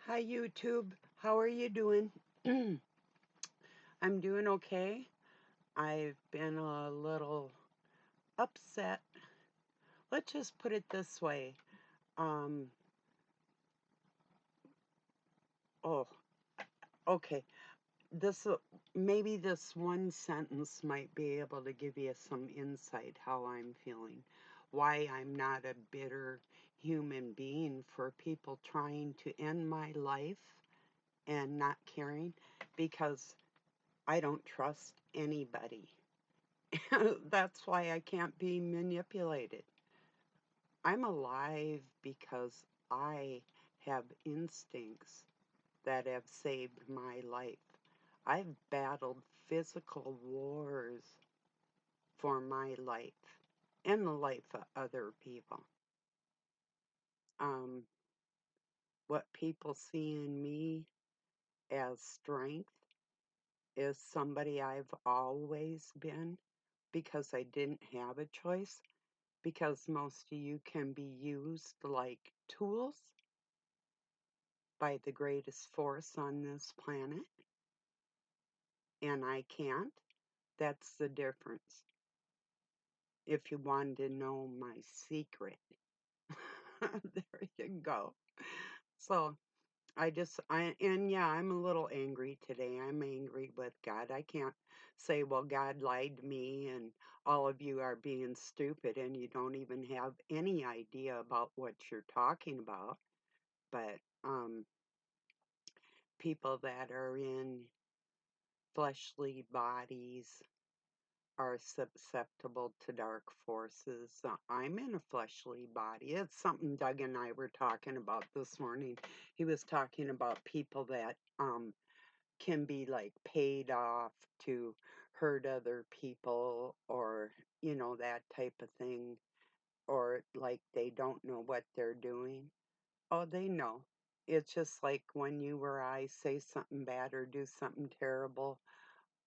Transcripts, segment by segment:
Hi, YouTube. How are you doing? I'm doing okay. I've been a little upset. Let's just put it this way. Um, oh, okay. This maybe this one sentence might be able to give you some insight how I'm feeling. Why I'm not a bitter human being for people trying to end my life and not caring because I don't trust anybody. That's why I can't be manipulated. I'm alive because I have instincts that have saved my life. I've battled physical wars for my life and the life of other people. Um, what people see in me as strength is somebody I've always been because I didn't have a choice. Because most of you can be used like tools by the greatest force on this planet, and I can't. That's the difference. If you wanted to know my secret, there you go. So and yeah, I'm a little angry today. I'm angry with God. I can't say, well, God lied to me and all of you are being stupid and you don't even have any idea about what you're talking about. But people that are in fleshly bodies are susceptible to dark forces. I'm in a fleshly body. It's something Doug and I were talking about this morning. He was talking about people that can be like paid off to hurt other people or, that type of thing, or like they don't know what they're doing. Oh, they know. It's just like when you or I say something bad or do something terrible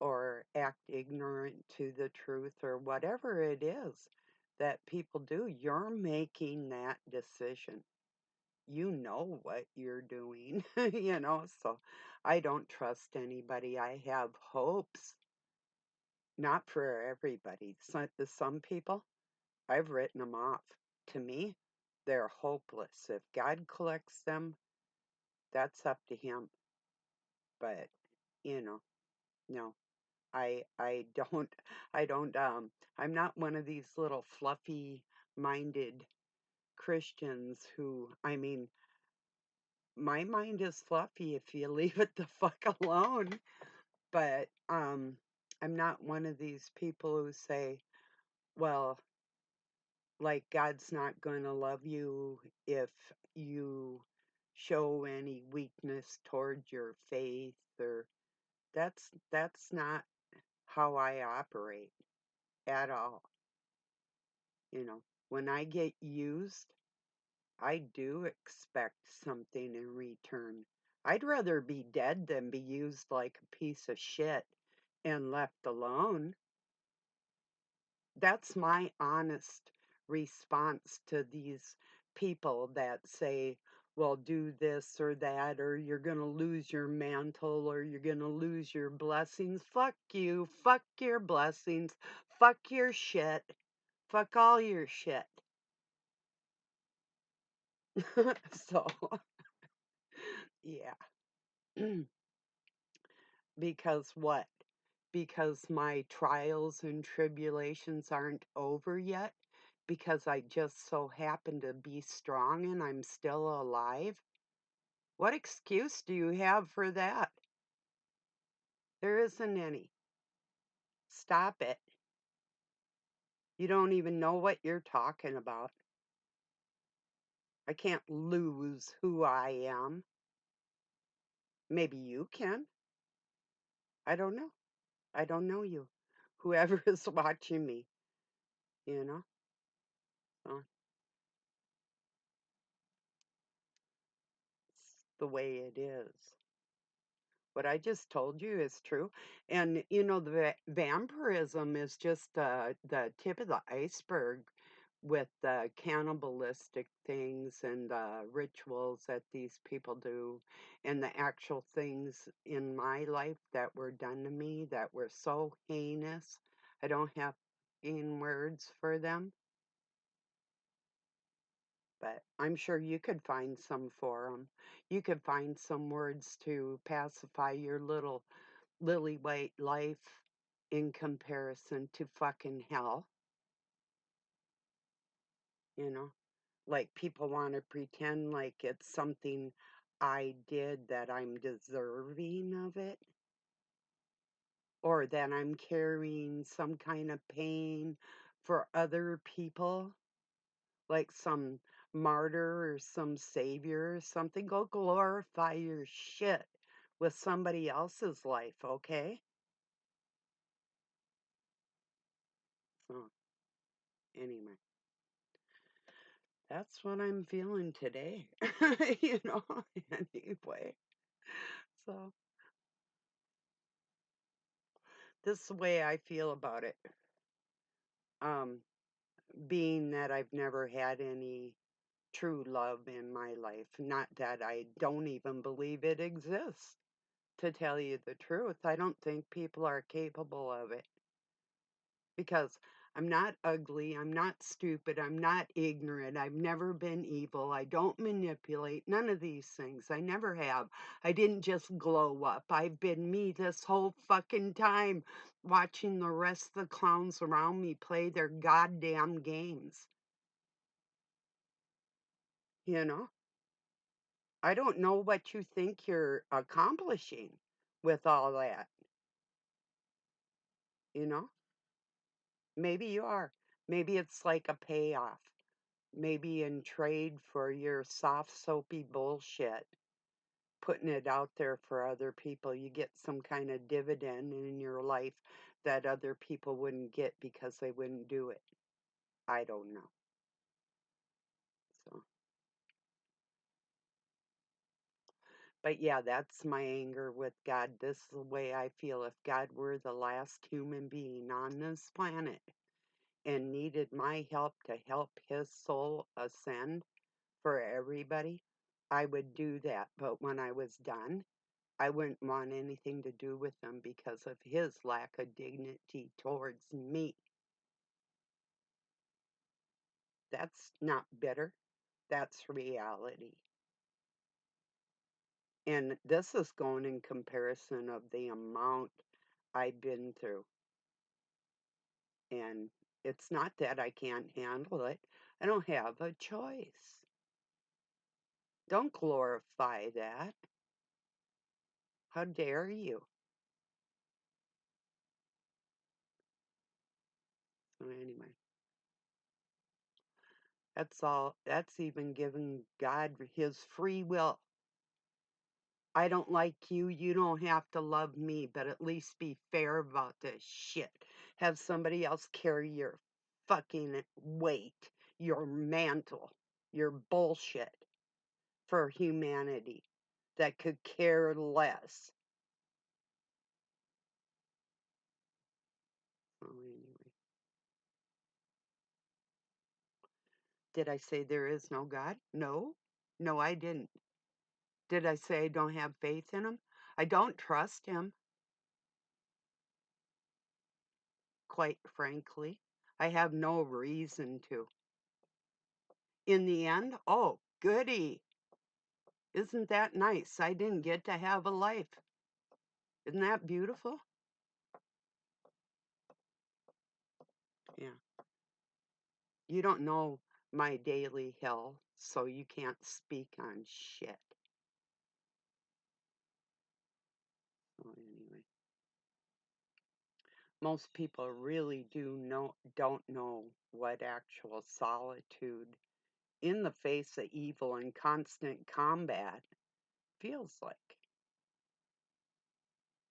or act ignorant to the truth or whatever it is that people do, you're making that decision. You know what you're doing, so I don't trust anybody. I have hopes, not for everybody. Some people, I've written them off. To me, they're hopeless. If God collects them, that's up to him. But, you know, no. I don't I don't I'm not one of these little fluffy minded Christians who, I mean, my mind is fluffy if you leave it the fuck alone. But I'm not one of these people who say, well, like God's not going to love you if you show any weakness toward your faith, or that's not how I operate at all. When I get used, I do expect something in return. I'd rather be dead than be used like a piece of shit and left alone. That's my honest response to these people that say, well, do this or that, or you're going to lose your mantle, or you're going to lose your blessings. Fuck you. Fuck your blessings. Fuck your shit. Fuck all your shit. So, yeah. Because what? Because my trials and tribulations aren't over yet? Because I just so happen to be strong and I'm still alive? What excuse do you have for that? There isn't any. Stop it. You don't even know what you're talking about. I can't lose who I am. Maybe you can. I don't know. I don't know you. Whoever is watching me, you know? So it's the way it is. What I just told you is true. And, the vampirism is just the tip of the iceberg with the cannibalistic things and the rituals that these people do and the actual things in my life that were done to me that were so heinous. I don't have in words for them, but I'm sure you could find some for them. You could find some words to pacify your little lily white life in comparison to fucking hell, you know? Like people want to pretend like it's something I did that I'm deserving of it or that I'm carrying some kind of pain for other people, like some martyr or some savior or something. Go glorify your shit with somebody else's life, okay? So, anyway, that's what I'm feeling today, you know, anyway. So, this is the way I feel about it. Um, being that I've never had any true love in my life, not that I don't even believe it exists, to tell you the truth. I don't think people are capable of it because I'm not ugly, I'm not stupid, I'm not ignorant, I've never been evil, I don't manipulate, none of these things. I never have. I didn't just glow up. I've been me this whole fucking time, watching the rest of the clowns around me play their goddamn games. You know? I don't know what you think you're accomplishing with all that, you know? Maybe you are. Maybe it's like a payoff. Maybe in trade for your soft, soapy bullshit, putting it out there for other people, you get some kind of dividend in your life that other people wouldn't get because they wouldn't do it. I don't know. So, but yeah, that's my anger with God. This is the way I feel. If God were the last human being on this planet and needed my help to help his soul ascend for everybody, I would do that. But when I was done, I wouldn't want anything to do with him because of his lack of dignity towards me. That's not bitter, that's reality. And this is going in comparison of the amount I've been through. And it's not that I can't handle it, I don't have a choice. Don't glorify that. How dare you? So, anyway, that's all. That's even giving God his free will. I don't like you. You don't have to love me, but at least be fair about this shit. Have somebody else carry your fucking weight, your mantle, your bullshit for humanity that could care less. Oh, anyway. Did I say there is no God? No. No, I didn't. Did I say I don't have faith in him? I don't trust him, quite frankly. I have no reason to. In the end, oh, goody. Isn't that nice? I didn't get to have a life. Isn't that beautiful? Yeah. You don't know my daily hell, so you can't speak on shit. So anyway, most people really don't know what actual solitude in the face of evil and constant combat feels like.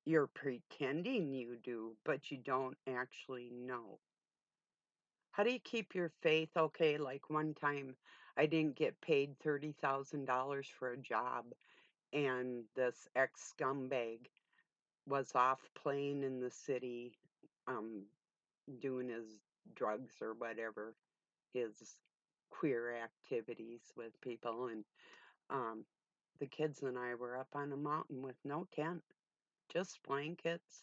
You're pretending you do, but you don't actually know. How do you keep your faith? Okay, like one time I didn't get paid $30,000 for a job, and this ex scumbag was off playing in the city, um, doing his drugs or whatever. his queer activities with people. And um, the kids and I were up on a mountain with no tent, just blankets,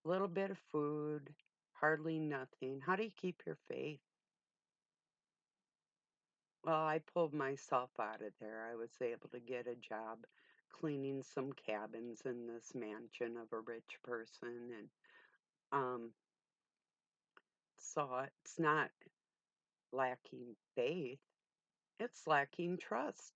a little bit of food, hardly nothing. How do you keep your faith? Well, I pulled myself out of there. I was able to get a job cleaning some cabins in this mansion of a rich person. And um, so it's not lacking faith, it's lacking trust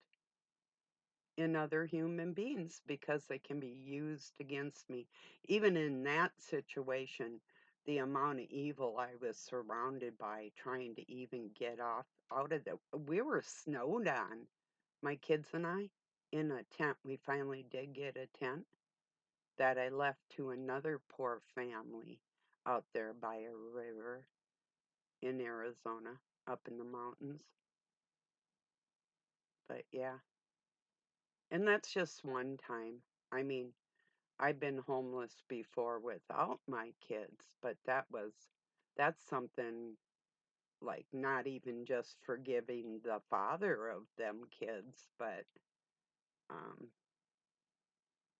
in other human beings because they can be used against me. Even in that situation, the amount of evil I was surrounded by trying to even get off out of the we were snowed on, my kids and I, in a tent. We finally did get a tent that I left to another poor family out there by a river in Arizona, up in the mountains. But yeah, and that's just one time. I mean, I've been homeless before without my kids, but that's something like not even just forgiving the father of them kids, but um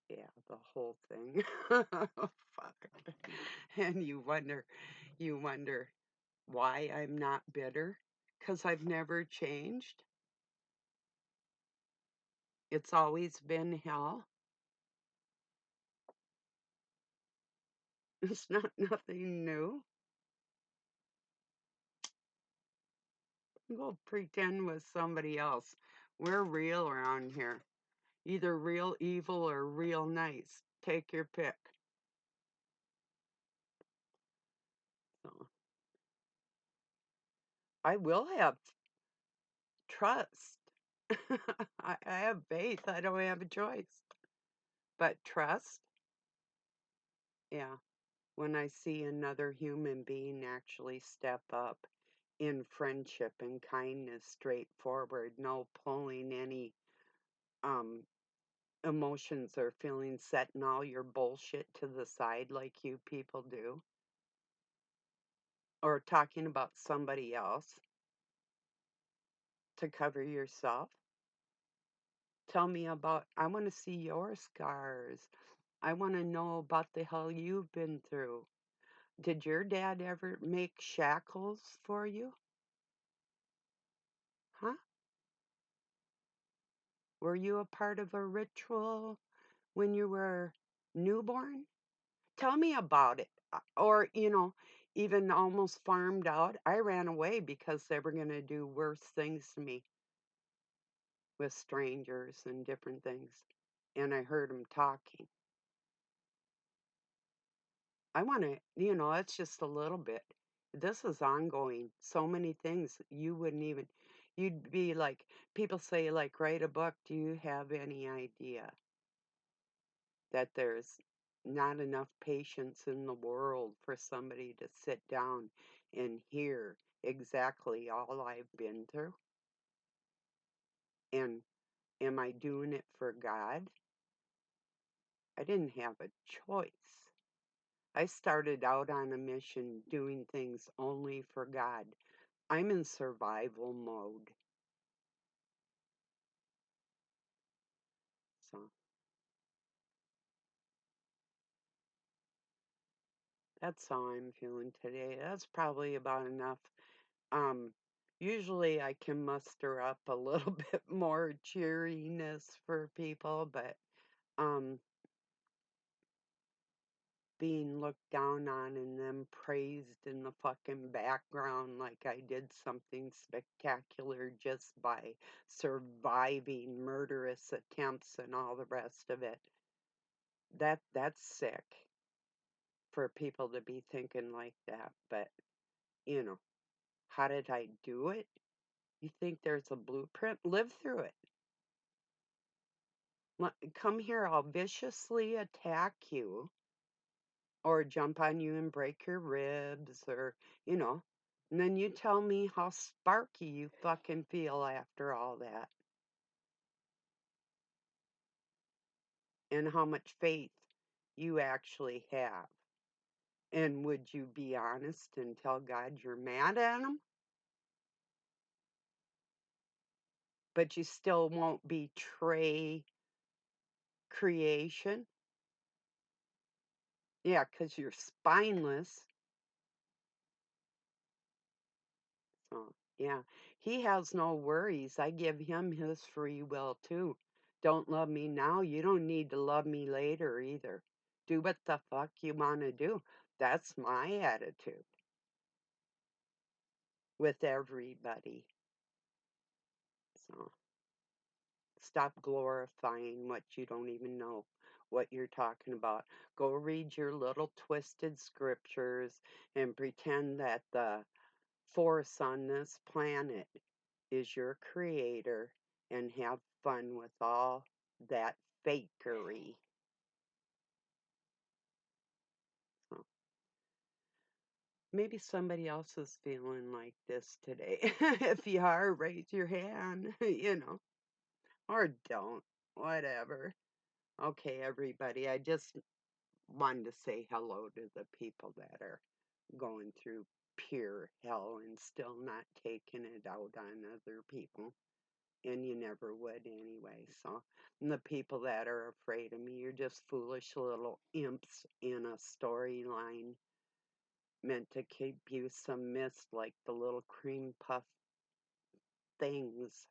yeah, the whole thing. Fuck. And you wonder why I'm not bitter, 'cause I've never changed. It's always been hell. It's not nothing new. Go pretend with somebody else. We're real around here. Either real evil or real nice. Take your pick. So I will have trust. I have faith. I don't have a choice. But trust, yeah. When I see another human being actually step up in friendship and kindness, straightforward, no pulling any um emotions or feelings, setting all your bullshit to the side like you people do, or talking about somebody else to cover yourself. Tell me about, I want to see your scars. I want to know about the hell you've been through. Did your dad ever make shackles for you? Huh? Were you a part of a ritual when you were newborn? Tell me about it. Or, even almost farmed out. I ran away because they were going to do worse things to me with strangers and different things. And I heard them talking. I want to, it's just a little bit. This is ongoing. So many things you wouldn't even, you'd be like, people say, like, write a book. Do you have any idea that there's not enough patience in the world for somebody to sit down and hear exactly all I've been through? And am I doing it for God? I didn't have a choice. I started out on a mission doing things only for God. I'm in survival mode. So that's how I'm feeling today. That's probably about enough. Um, Usually I can muster up a little bit more cheeriness for people, but um, being looked down on and then praised in the fucking background like I did something spectacular just by surviving murderous attempts and all the rest of it. That's sick for people to be thinking like that, but you know, how did I do it? You think there's a blueprint? Live through it. Come here, I'll viciously attack you or jump on you and break your ribs or, you know, and then you tell me how sparky you fucking feel after all that and how much faith you actually have. And would you be honest and tell God you're mad at him? but you still won't betray creation. Yeah, because 'cause you're spineless. So, yeah, he has no worries. I give him his free will too. Don't love me now, you don't need to love me later either. Do what the fuck you wanna do. That's my attitude with everybody. So, stop glorifying what you don't even know what you're talking about. Go read your little twisted scriptures and pretend that the force on this planet is your creator and have fun with all that fakery. So maybe somebody else is feeling like this today. If you are, raise your hand, or don't. Whatever. Okay, everybody. I just wanted to say hello to the people that are going through pure hell and still not taking it out on other people. And you never would anyway. So, and the people that are afraid of me, you're just foolish little imps in a storyline meant to keep you some mist like the little cream puff things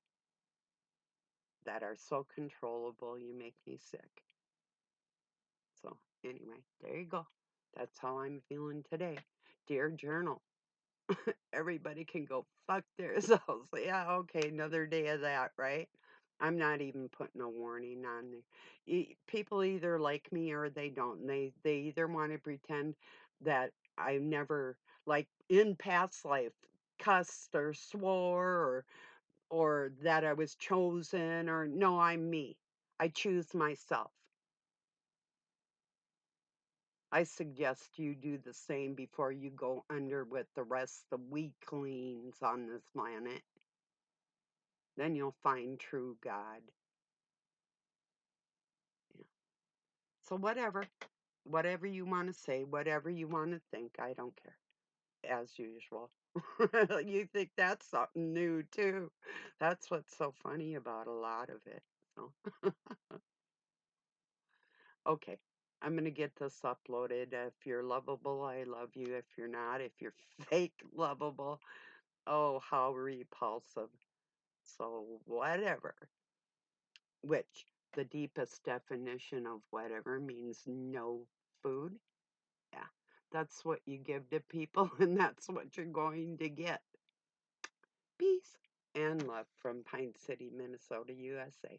that are so controllable you make me sick. So, anyway, there you go. That's how I'm feeling today. Dear Journal, everybody can go fuck themselves. Yeah, okay, another day of that, right? I'm not even putting a warning on there. People either like me or they don't. And they either want to pretend that I never, like in past life, cussed or swore or that I was chosen or no, I'm me. I choose myself. I suggest you do the same before you go under with the rest of the weaklings on this planet. Then you'll find true God. Yeah. So whatever you want to say, whatever you want to think, I don't care. As usual. You think that's something new too. That's what's so funny about a lot of it. So, okay. I'm going to get this uploaded. If you're lovable, I love you. If you're not, if you're fake lovable, oh, how repulsive. So, whatever. Which the deepest definition of whatever means no food. Yeah, that's what you give to people, and that's what you're going to get. Peace and love from Pine City, Minnesota, USA.